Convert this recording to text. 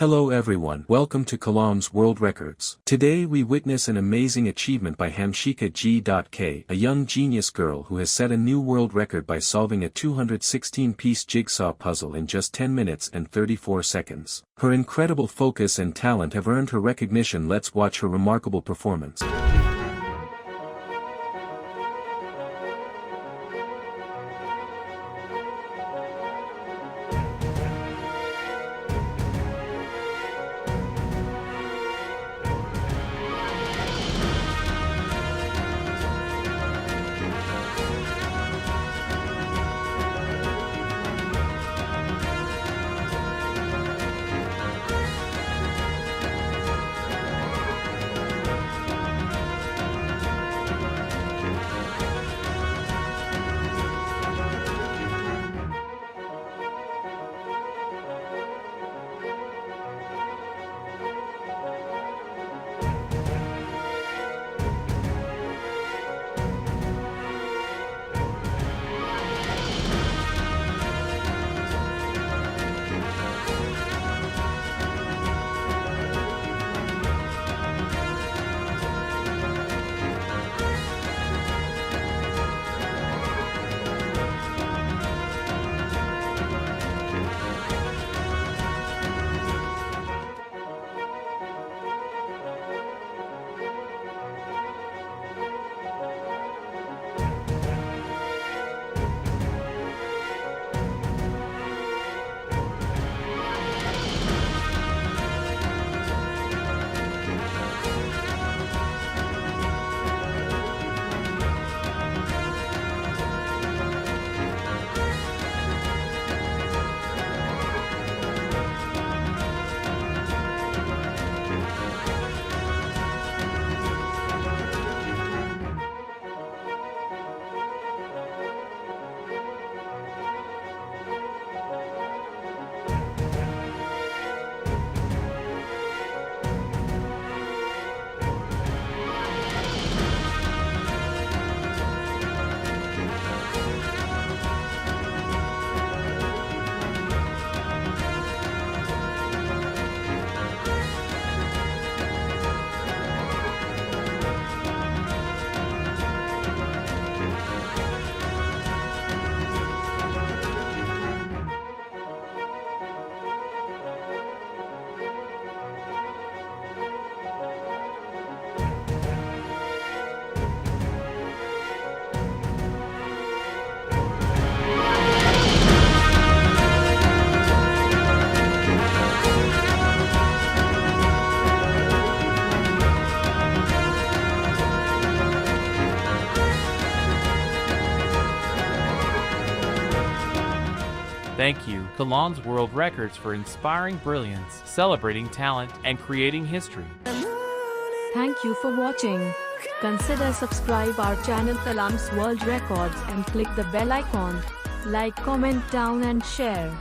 Hello everyone, welcome to Kalam's World Records. Today we witness an amazing achievement by Hamshika G.K, a young genius girl who has set a new world record by solving a 216-piece jigsaw puzzle in just 10 minutes and 34 seconds. Her incredible focus and talent have earned her recognition. Let's watch her remarkable performance. Thank you, Kalam's World Records, for inspiring brilliance, celebrating talent, and creating history. Thank you for watching. Consider subscribe our channel Kalam's World Records and click the bell icon. Like, comment down and share.